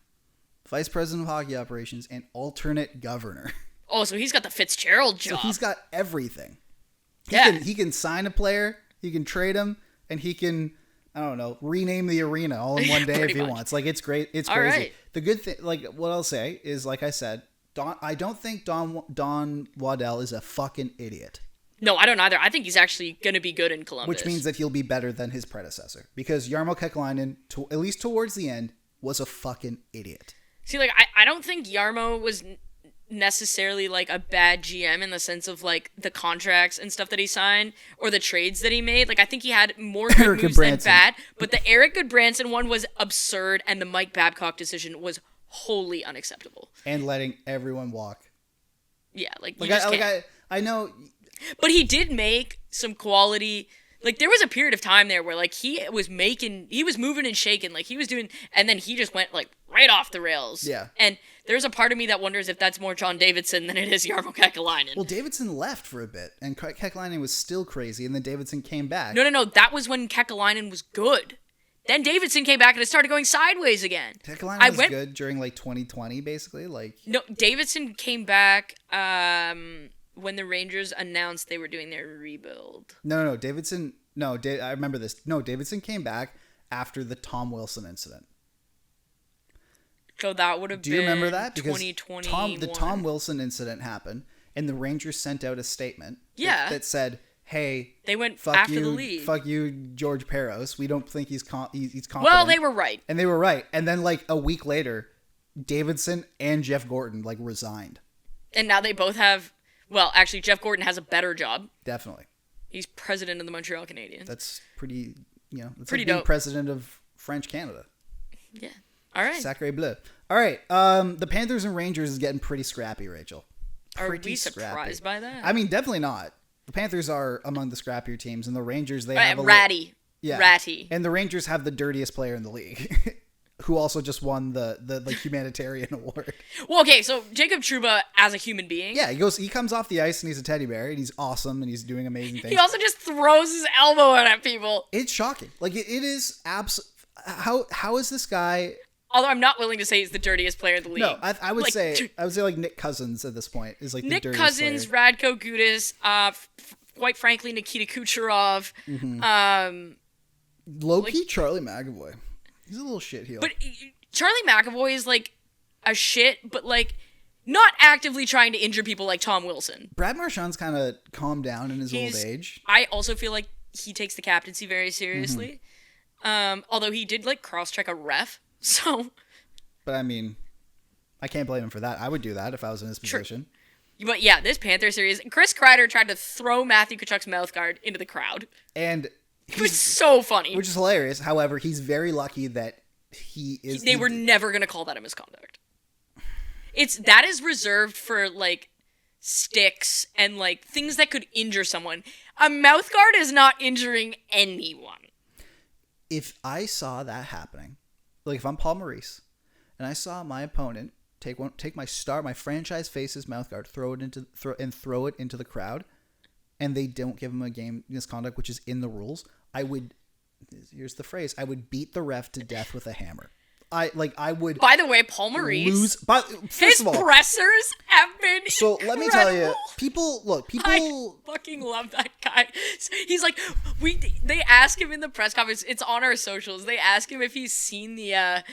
Vice President of Hockey Operations, and alternate governor. Oh, so he's got the Fitzgerald job. So he's got everything. He can sign a player, he can trade him, and he can, I don't know, rename the arena all in one day if he wants. Like, it's great. It's crazy. Right. The good thing, like, what I'll say is, like I said, I don't think Don Wadell is a fucking idiot. No, I don't either. I think he's actually going to be good in Columbus. Which means that he'll be better than his predecessor. Because Jarmo Kekalainen, at least towards the end, was a fucking idiot. See, like, I don't think Jarmo was necessarily, like, a bad GM in the sense of, like, the contracts and stuff that he signed or the trades that he made. Like, I think he had more good moves than bad. But the Eric Goodbranson one was absurd, and the Mike Babcock decision was wholly unacceptable. And letting everyone walk. Yeah, like you just can't. I know... But he did make some quality, like there was a period of time there where like he was moving and shaking, like he was doing, and then he just went like right off the rails. Yeah. And there's a part of me that wonders if that's more John Davidson than it is Jarmo Kekalainen. Well, Davidson left for a bit, and Kekalainen was still crazy, and then Davidson came back. No, that was when Kekalainen was good. Then Davidson came back and it started going sideways again. Kekalainen was good during like 2020, basically. Like no, Davidson came back. When the Rangers announced they were doing their rebuild. No, Davidson... No, I remember this. No, Davidson came back after the Tom Wilson incident. So that would have been... Do you remember that? Because 2021. The Tom Wilson incident happened, and the Rangers sent out a statement that said, hey... They went after the league. Fuck you, George Peros. We don't think he's competent. Well, they were right. And they were right. And then, like, a week later, Davidson and Jeff Gorton, like, resigned. And now they both have... Well, actually, Jeff Gorton has a better job. Definitely. He's president of the Montreal Canadiens. That's pretty, that's pretty like being dope. President of French Canada. Yeah. All right. Sacré bleu. All right. The Panthers and Rangers is getting pretty scrappy, Rachel. Are we surprised by that? I mean, definitely not. The Panthers are among the scrappier teams, and the Rangers, they have ratty. Ratty. And the Rangers have the dirtiest player in the league. Who also just won the humanitarian award. Well, okay, so Jacob Trouba as a human being. Yeah, he comes off the ice and he's a teddy bear and he's awesome and he's doing amazing things. He also just throws his elbow at people. It's shocking. Like it is how is this guy? Although I'm not willing to say he's the dirtiest player in the league. No, I would say like Nick Cousins at this point is like the dirtiest Cousins, player. Radko Gudas, quite frankly Nikita Kucherov, low key Charlie McAvoy. He's a little shit heel. But Charlie McAvoy is like a shit, but like not actively trying to injure people like Tom Wilson. Brad Marchand's kind of calmed down in his old age. I also feel like he takes the captaincy very seriously. Although he did like cross-check a ref, so. But I mean, I can't blame him for that. I would do that if I was in his position. But yeah, this Panther series, Chris Kreider tried to throw Matthew Tkachuk's mouth guard into the crowd. And it was so funny. Which is hilarious. However, he's very lucky that they were never going to call that a misconduct. That is reserved for like sticks and like things that could injure someone. A mouth guard is not injuring anyone. If I saw that happening, like if I'm Paul Maurice and I saw my opponent take my franchise face's mouth guard, throw it into the crowd, and they don't give him a game misconduct, which is in the rules, here's the phrase, I would beat the ref to death with a hammer. I would. By the way, Paul Maurice, his pressers have been so incredible. Let me tell you, people. I fucking love that guy. He's like, they ask him in the press conference. It's on our socials. They ask him if he's seen the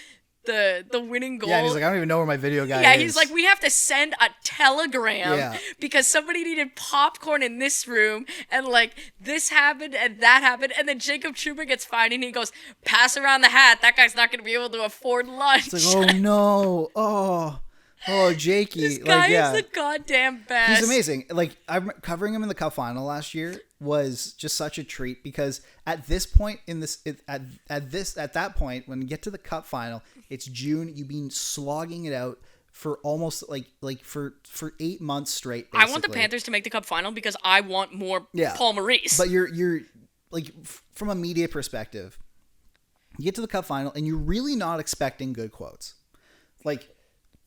winning goal. Yeah, he's like, I don't even know where my video guy is. Yeah, he's like, we have to send a telegram because somebody needed popcorn in this room, and like this happened and that happened, and then Jacob Trouba gets fined, and he goes, pass around the hat. That guy's not going to be able to afford lunch. It's like, oh no, oh Jakey. This guy is the goddamn best. He's amazing. Like, I'm covering him in the Cup final last year was just such a treat because at this point at that point when you get to the Cup final, it's June. You've been slogging it out for almost for 8 months straight. Basically. I want the Panthers to make the Cup final because I want more Paul Maurice. But you're like, from a media perspective, you get to the Cup final and you're really not expecting good quotes. Like,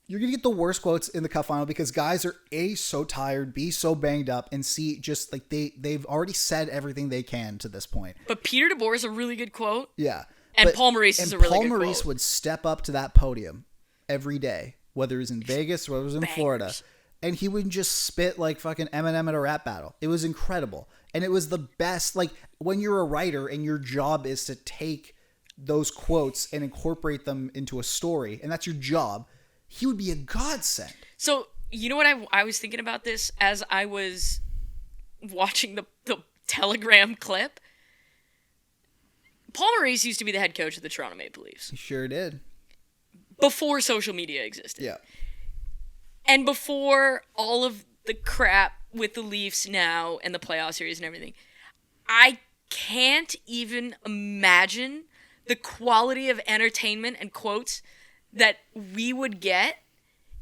you're going to get the worst quotes in the Cup final because guys are A, so tired, B, so banged up, and C, just like they've already said everything they can to this point. But Peter DeBoer is a really good quote. Yeah. And Paul Maurice is a really good quote. Paul Maurice would step up to that podium every day, whether it was in Vegas or whether it was in Florida, and he would just spit like fucking Eminem at a rap battle. It was incredible. And it was the best. Like, when you're a writer and your job is to take those quotes and incorporate them into a story, and that's your job, he would be a godsend. So, you know what I was thinking about this as I was watching the Telegram clip? Paul Maurice used to be the head coach of the Toronto Maple Leafs. He sure did. Before social media existed. Yeah. And before all of the crap with the Leafs now and the playoff series and everything. I can't even imagine the quality of entertainment and quotes that we would get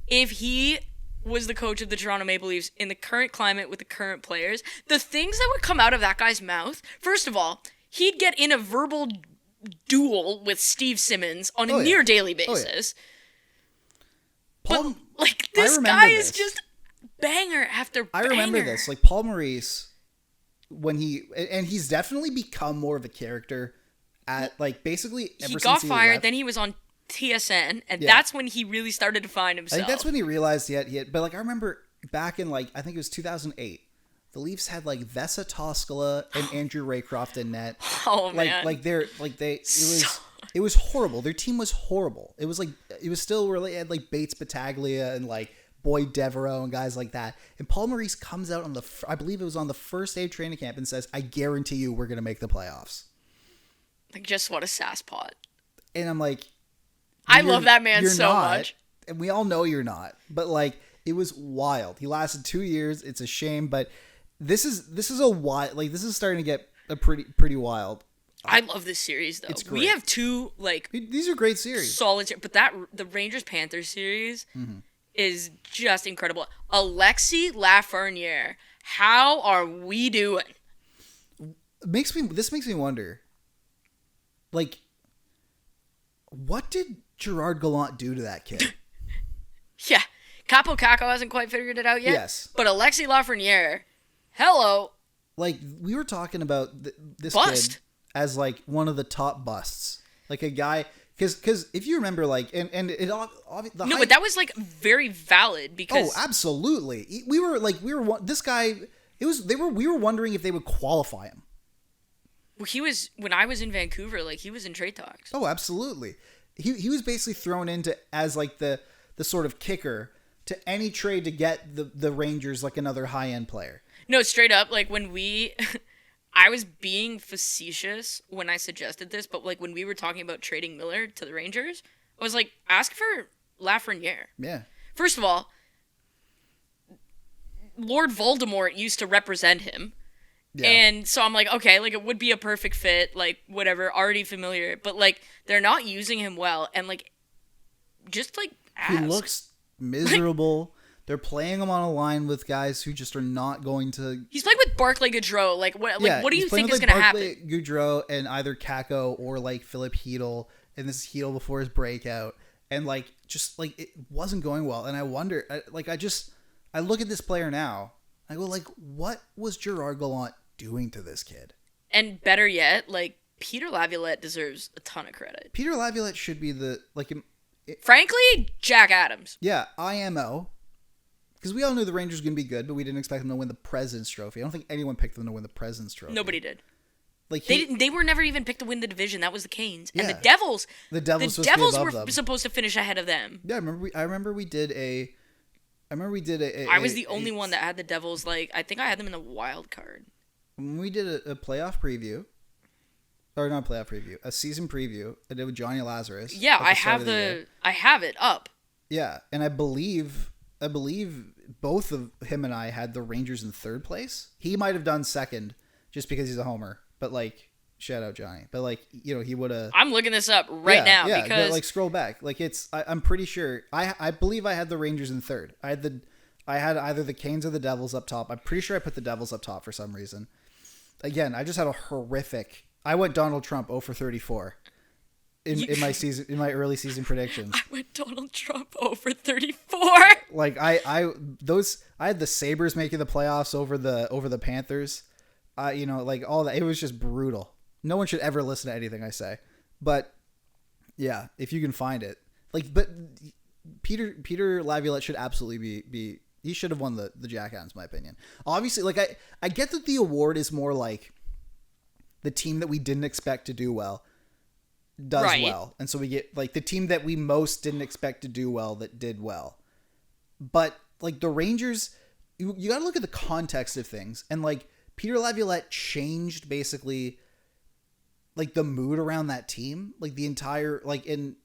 if he was the coach of the Toronto Maple Leafs in the current climate with the current players. The things that would come out of that guy's mouth, first of all, he'd get in a verbal duel with Steve Simmons on a near daily basis. Paul, but, like, this guy is just banger after banger. I remember this. Like, Paul Maurice, when he's definitely become more of a character at, like, basically ever since he got fired, left. Then he was on TSN, and that's when he really started to find himself. I think that's when he realized he had, but like, I remember back in, like, I think it was 2008, the Leafs had like Vesa Toskala and Andrew Raycroft in net. Oh man. It was horrible. Their team was horrible. It was still really had like Bates Battaglia and like Boyd Devereaux and guys like that. And Paul Maurice comes out on I believe it was on the first day of training camp and says, I guarantee you we're going to make the playoffs. Like, just what a sass pot. And I'm like, I love that man so much. And we all know you're not. But like, it was wild. He lasted 2 years. It's a shame, but this is a wild, like, this is starting to get a pretty wild. I love this series though. It's great. We have two, like, these are great series. Solid, but the Rangers Panthers series is just incredible. Alexis Lafreniere, how are we doing? This makes me wonder, like, what did Gerard Gallant do to that kid? Yeah. Capo Caco hasn't quite figured it out yet. Yes. But Alexis Lafreniere, hello. Like, we were talking about this Bust. kid as, like, one of the top busts. Like, a guy... Because if you remember, like... but that was, like, very valid because... Oh, absolutely. We were... This guy... We were wondering if they would qualify him. Well, he was, when I was in Vancouver, like, he was in trade talks. Oh, absolutely. He was basically thrown into as like the sort of kicker to any trade to get the Rangers like another high-end player. No, straight up, like, when we... I was being facetious when I suggested this, but, like, when we were talking about trading Miller to the Rangers, I was like, ask for Lafreniere. Yeah. First of all, Lord Voldemort used to represent him. Yeah. And so I'm like, okay, like, it would be a perfect fit, like, whatever, already familiar. But, like, they're not using him well. And, like, just, like, ask. He looks miserable. They're playing him on a line with guys who just are not going to... He's playing with Barclay Goodrow. Like, what do you think is going to happen? Goodrow and either Kako or, like, Philip Hedl. And this is Hedl before his breakout. And, like, just, like, it wasn't going well. And I wonder, I look at this player now. I go, like, what was Gerard Gallant doing to this kid? And better yet, like, Peter Laviolette deserves a ton of credit. Peter Laviolette should be the, like... Frankly, Jack Adams. Yeah, IMO. Because we all knew the Rangers were going to be good, but we didn't expect them to win the President's Trophy. I don't think anyone picked them to win the President's Trophy. Nobody did. Like they were never even picked to win the division. That was the Canes. And the Devils. The Devils were supposed to finish ahead of them. Yeah, I remember we did a... I was the only one that had the Devils. Like, I think I had them in the wild card. When we did a playoff preview, or not a playoff preview, a season preview, I did with Johnny Lazarus. Yeah, I have I have it up. Yeah, and I believe both of him and I had the Rangers in third place. He might have done second, just because he's a homer. But like, shout out Johnny. But like, you know, he would have. I'm looking this up right now because but like scroll back. Like I'm pretty sure I believe I had the Rangers in third. I had either the Canes or the Devils up top. I'm pretty sure I put the Devils up top for some reason. Again, I just had a horrific. I went Donald Trump 0 for 34 in my early season predictions. I went Donald Trump 0 for 34. Like I had the Sabres making the playoffs over the Panthers. You know, like all that. It was just brutal. No one should ever listen to anything I say. But yeah, if you can find it. Like, but Peter Laviolette should absolutely be he should have won the Jack Adams, in my opinion. Obviously, like I get that the award is more like the team that we didn't expect to do well does well. And so we get like the team that we most didn't expect to do well that did well. But like the Rangers, you got to look at the context of things. And like Peter Laviolette changed basically like the mood around that team, like the entire, like, and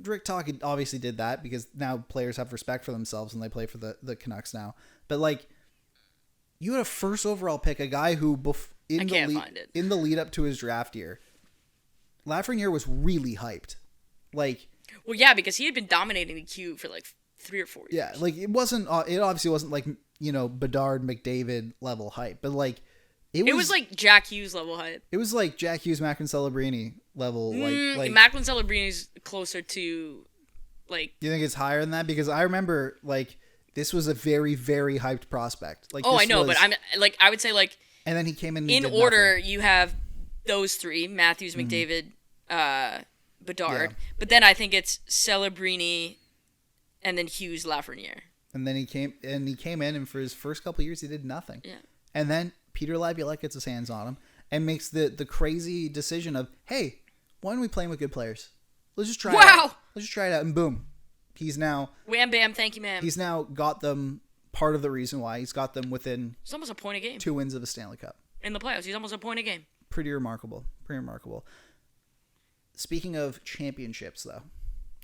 Rick Tocchet obviously did that because now players have respect for themselves and they play for the Canucks now. But like, you had a first overall pick, a guy who in the lead up to his draft year, Lafreniere was really hyped. Like, well, yeah, because he had been dominating the Q for like 3 or 4 years. Yeah, like it obviously wasn't like, you know, Bedard, McDavid level hype, but like, It was like Jack Hughes level hype. It was like Jack Hughes, Macklin Celebrini level. Like Macklin Celebrini's closer to, like. Do you think it's higher than that? Because I remember like this was a very, very hyped prospect. Like, I know, but I'm like I would say like. And then he came in. In order, you have those three: Matthews, McDavid, Bedard. Yeah. But then I think it's Celebrini, and then Hughes, Lafreniere. And then he came in, and for his first couple of years, he did nothing. Yeah. And then Peter Laviolette gets his hands on him and makes the crazy decision of, hey, why don't we play him with good players? Let's just try it out. Let's just try it out. And boom. He's now... Wham, bam, thank you, ma'am. He's now got them, part of the reason why he's got them within... It's almost a point a game. 2 wins of a Stanley Cup. In the playoffs, he's almost a point a game. Pretty remarkable. Pretty remarkable. Speaking of championships, though,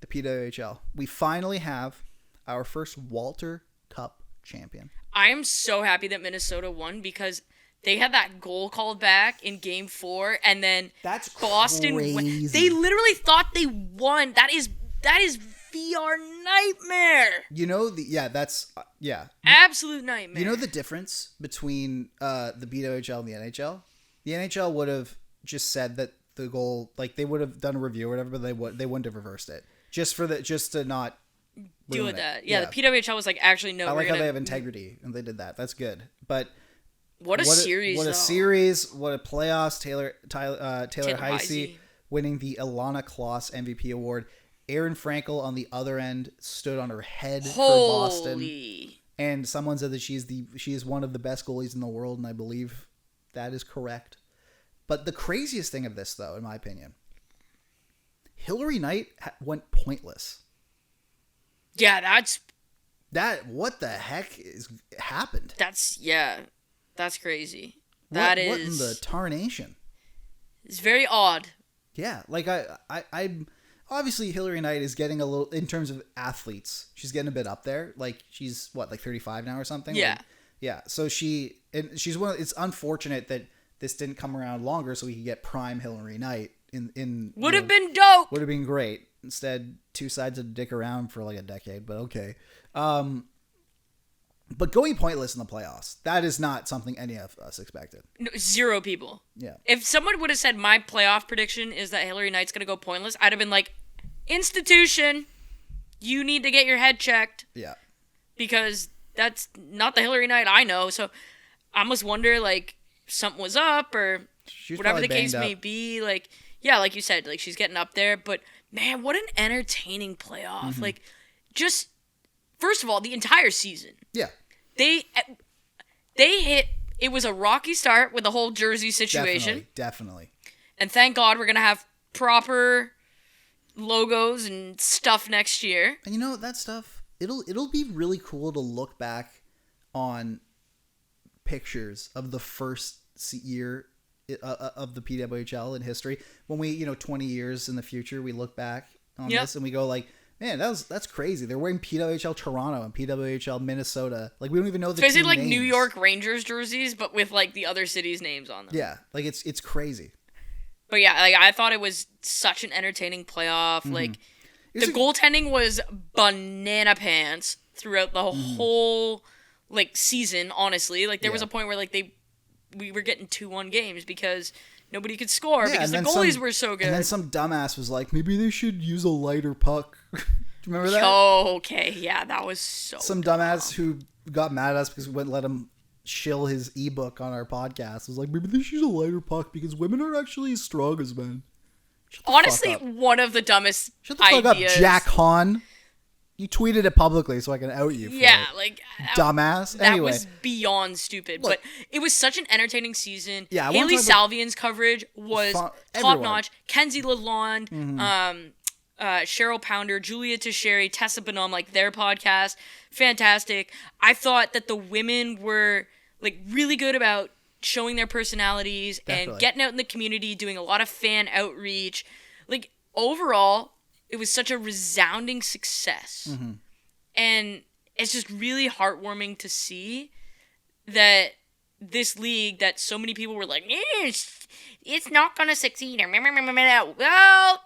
the PWHL, we finally have our first Walter Cup champion. I am so happy that Minnesota won because they had that goal called back in Game 4, and then that's Boston. Crazy. They literally thought they won. That is VR nightmare. You know that's absolute nightmare. You know the difference between the PWHL and the NHL? The NHL would have just said that the goal, like they would have done a review or whatever, but they wouldn't have reversed it just to not deal with that. Yeah, the PWHL was like, actually, no. I like how they have integrity, and they did that. That's good. But what a series! What a series! What a playoffs! Taylor Heise winning the Ilana Kloss MVP award. Aaron Frankel on the other end stood on her head for Boston, and someone said that she is one of the best goalies in the world, and I believe that is correct. But the craziest thing of this, though, in my opinion, Hillary Knight went pointless. Yeah, what the heck happened? That's crazy. What in the tarnation? It's very odd. Yeah, like I obviously Hillary Knight is getting a little, in terms of athletes, she's getting a bit up there. Like she's what, like 35 now or something? Yeah. Like, yeah. So she's it's unfortunate that this didn't come around longer so we could get prime Hillary Knight in would have been dope. Would have been great. Instead, two sides of the dick around for like a decade, but okay. But going pointless in the playoffs, that is not something any of us expected. No, zero people. Yeah. If someone would have said my playoff prediction is that Hillary Knight's going to go pointless, I'd have been like, institution, you need to get your head checked. Yeah. Because that's not the Hillary Knight I know. So I almost wonder, like, something was up or whatever the case may be. Like, yeah, like you said, like, she's getting up there. But, man, what an entertaining playoff. Mm-hmm. Like, just, first of all, the entire season. Yeah. They hit, it was a rocky start with the whole jersey situation. Definitely. And thank God we're going to have proper logos and stuff next year. And you know, that stuff, it'll be really cool to look back on pictures of the first year of the PWHL in history. When we, 20 years in the future, we look back on this and we go like, man, that's crazy. They're wearing PWHL Toronto and PWHL Minnesota. Like, we don't even know the basically like names. New York Rangers jerseys, but with like the other cities' names on them. Yeah, like it's crazy. But yeah, like I thought it was such an entertaining playoff. Mm-hmm. Like the goaltending was banana pants throughout the whole like season. Honestly, like there was a point where like we were getting 2-1 games because nobody could score because the goalies were so good. And then some dumbass was like, maybe they should use a lighter puck. Do you remember that? Oh, okay. Yeah, that was so some dumbass who got mad at us because we wouldn't let him shill his ebook on our podcast. Was like, maybe they should use a lighter puck because women are actually as strong as men. Honestly, one of the dumbest Shut the fuck ideas. Up, Jack Hahn. You tweeted it publicly so I can out you for it. Like... dumbass. That anyway. was beyond stupid. Look, but it was such an entertaining season. Yeah, Haley Salvian's coverage was top-notch. Kenzie Lalonde, Cheryl Pounder, Julia Teixeira, Tessa Bonhomme, like their podcast, fantastic. I thought that the women were like really good about showing their personalities and getting out in the community, doing a lot of fan outreach. Like, overall... it was such a resounding success. Mm-hmm. And it's just really heartwarming to see that this league that so many people were like, it's not going to succeed. Well,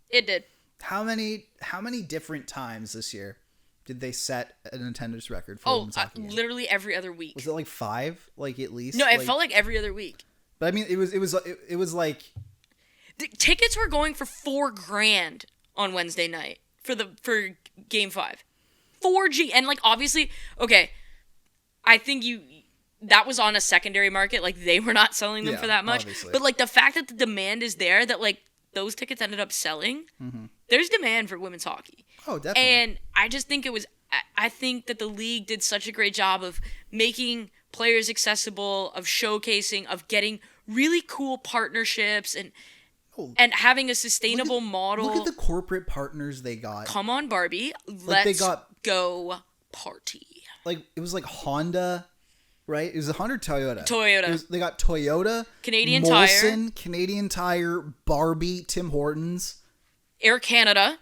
it did. How many different times this year did they set an attendance record for women's hockey game? Literally every other week. Was it like 5? Like at least? No, it felt like every other week. But I mean, it was like... the tickets were going for $4,000 on Wednesday night for Game 5. $4,000. And, like, obviously, okay, I think that was on a secondary market. Like, they were not selling them for that much. Obviously. But, like, the fact that the demand is there, that, like, those tickets ended up selling, there's demand for women's hockey. Oh, definitely. And I just think I think that the league did such a great job of making players accessible, of showcasing, of getting really cool partnerships and having a sustainable model. Look at the corporate partners they got. Come on, Barbie. Let's go party. Like, it was like Honda, right? It was a Honda or Toyota? Toyota. They got Toyota, Canadian Molson, Tire. Canadian Tire, Barbie, Tim Hortons. Air Canada.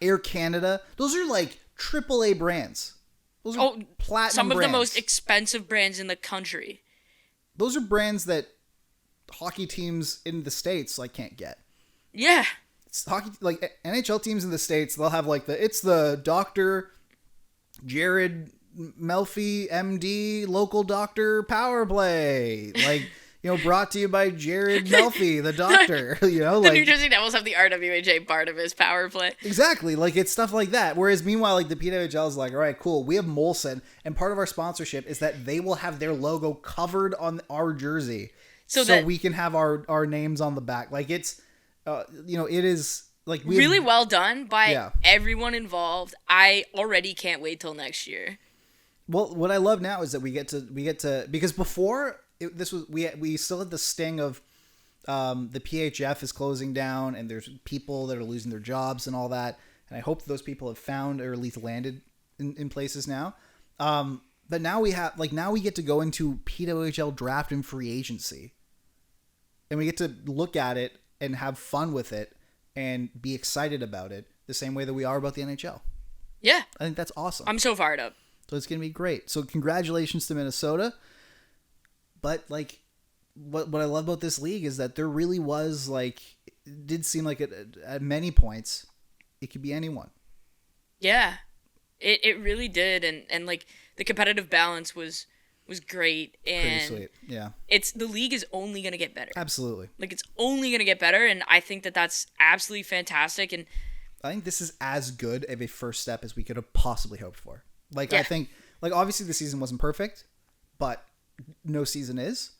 Those are like AAA brands. Those are platinum some of brands. the most expensive brands in the country. Those are brands that hockey teams in the States like can't get. Yeah. It's hockey, like NHL teams in the States, they'll have like it's the Dr. Jared Melfi, MD, local doctor power play. Like, brought to you by Jared Melfi, the doctor. The New Jersey Devils have the RWHA Barnabas power play. Exactly. Like, it's stuff like that. Whereas, meanwhile, like, the PWHL is like, all right, cool. We have Molson, and part of our sponsorship is that they will have their logo covered on our jersey so we can have our names on the back. Like, it's... it is like really well done by everyone involved. I already can't wait till next year. Well, what I love now is that we get to because before we still had the sting of The PHF is closing down, and there's people that are losing their jobs and all that. And I hope those people have found or at least landed in places now. But now we get to go into PWHL draft and free agency. And we get to look at it and have fun with it and be excited about it the same way that we are about the NHL. Yeah. I think that's awesome. I'm so fired up. So it's going to be great. So congratulations to Minnesota. But like what I love about this league is that there really was like, it did seem like at many points, it could be anyone. Yeah, it really did. And like the competitive balance was great. And pretty sweet. Yeah. The league is only going to get better. Absolutely. Like it's only going to get better. And I think that's absolutely fantastic. And I think this is as good of a first step as we could have possibly hoped for. Like, yeah. I think, like, obviously the season wasn't perfect, but no season is.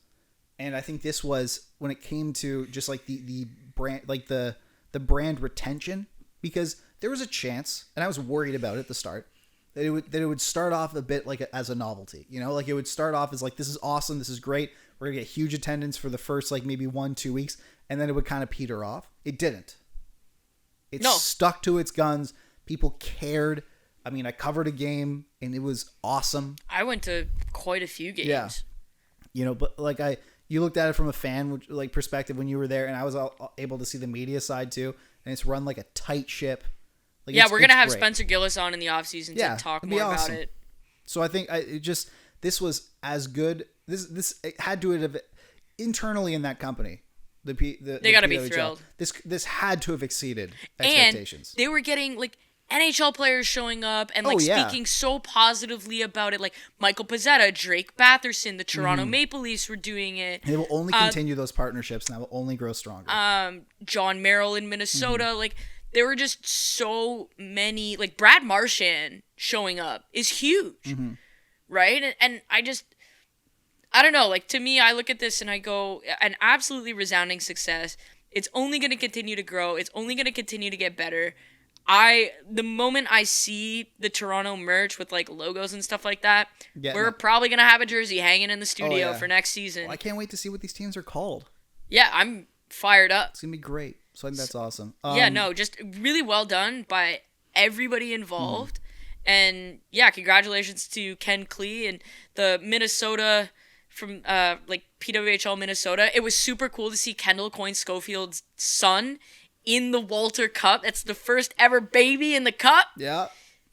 And I think this was, when it came to just like the brand, like the brand retention, because there was a chance, and I was worried about it at the start, that it would start off a bit like as a novelty, you know, like it would start off as like, this is awesome, this is great, we're gonna get huge attendance for the first like maybe 1-2 weeks, and then it would kind of peter off. It didn't. It stuck to its guns. People cared. I mean, I covered a game and it was awesome. I went to quite a few games. Yeah. You know, but like you looked at it from a fan like perspective when you were there, and I was able to see the media side too, and it's run like a tight ship. Like, yeah, we're going to have great. Spencer Gillis on in the offseason to talk more awesome. about it. So I think this was as good. This it had to have internally in that company. They got to be thrilled. This had to have exceeded expectations. And they were getting like NHL players showing up and like speaking so positively about it. Like Michael Pezzetta, Drake Batherson, the Toronto Maple Leafs were doing it. And they will only continue those partnerships, and that will only grow stronger. John Merrill in Minnesota, like there were just so many. Like Brad Marchand showing up is huge, right? And I don't know. Like to me, I look at this and I go, an absolutely resounding success. It's only going to continue to grow. It's only going to continue to get better. The moment I see the Toronto merch with like logos and stuff like that, we're probably going to have a jersey hanging in the studio for next season. Well, I can't wait to see what these teams are called. Yeah, I'm fired up. It's going to be great. So I think that's awesome. Just really well done by everybody involved. And yeah, congratulations to Ken Klee and the Minnesota from like PWHL Minnesota. It was super cool to see Kendall Coyne Schofield's son in the Walter Cup. That's the first ever baby in the cup. Yeah.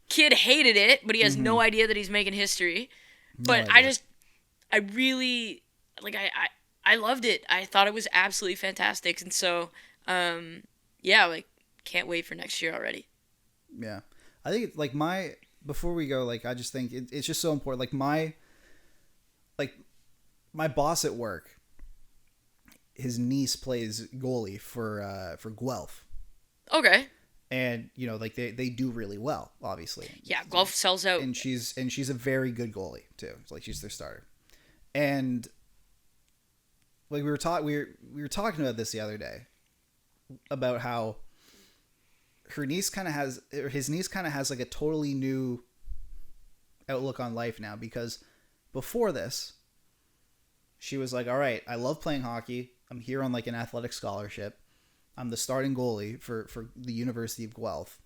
Kid hated it, but he has no idea that he's making history. But I really, like, I loved it. I thought it was absolutely fantastic. And so, like, can't wait for next year already. Yeah. I think, like, before we go, like, I just think it's just so important. Like, my boss at work, his niece plays goalie for Guelph. Okay. And you know, like they do really well, obviously. Yeah, Guelph sells out. And she's a very good goalie too. It's like she's their starter. And like we were talking about this the other day about how his niece kind of has like a totally new outlook on life now, because before this she was like, all right, I love playing hockey. I'm here on like an athletic scholarship. I'm the starting goalie for the University of Guelph.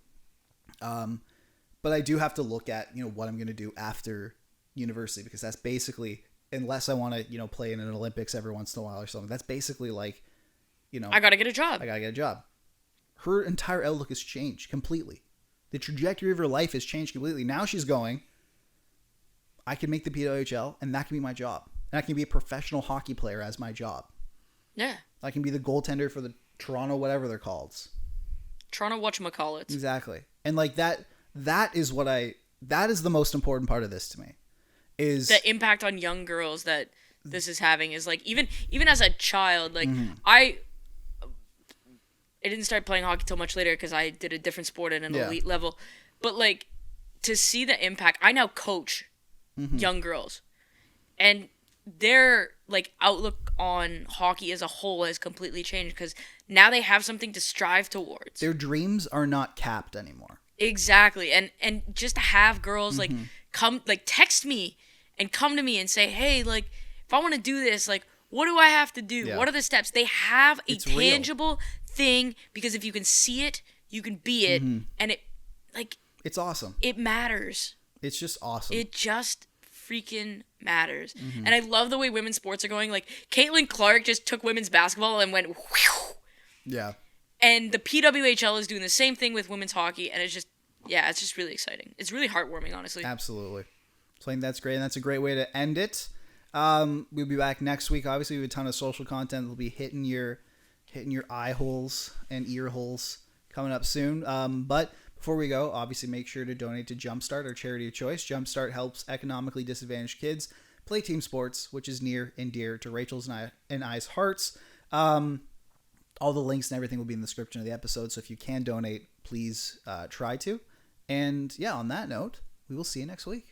But I do have to look at, you know, what I'm going to do after university, because that's basically, unless I want to, you know, play in an Olympics every once in a while or something, that's basically like, you know, I got to get a job. Her entire outlook has changed completely. The trajectory of her life has changed completely. Now she's going, I can make the PWHL and that can be my job. And I can be a professional hockey player as my job. Yeah. I can be the goaltender for the Toronto, whatever they're called. Toronto whatchamacallit. Exactly. And like that is the most important part of this to me. Is the impact on young girls that this is having is like, even as a child, like I didn't start playing hockey till much later because I did a different sport at an elite level. But like to see the impact, I now coach young girls, and their like outlook on hockey as a whole has completely changed, because now they have something to strive towards. Their dreams are not capped anymore. Exactly. And just to have girls like come, like text me and come to me and say, hey, like if I want to do this, like What do I have to do? Yeah. What are the steps? They have a It's tangible thing, because if you can see it, you can be it, and it's awesome. It matters. It's just awesome. It just freaking matters. And I love the way women's sports are going. Like, Caitlin Clark just took women's basketball and went whew. Yeah. And the PWHL is doing the same thing with women's hockey, and it's just really exciting. It's really heartwarming, honestly. Absolutely. So I think that's great, and that's a great way to end it. We'll be back next week. Obviously, we have a ton of social content that'll be hitting your eye holes and ear holes coming up soon. But before we go, obviously make sure to donate to Jumpstart, our charity of choice. Jumpstart helps economically disadvantaged kids play team sports, which is near and dear to Rachel's and I's hearts. All the links and everything will be in the description of the episode, so if you can donate, please try to. And yeah, on that note, we will see you next week.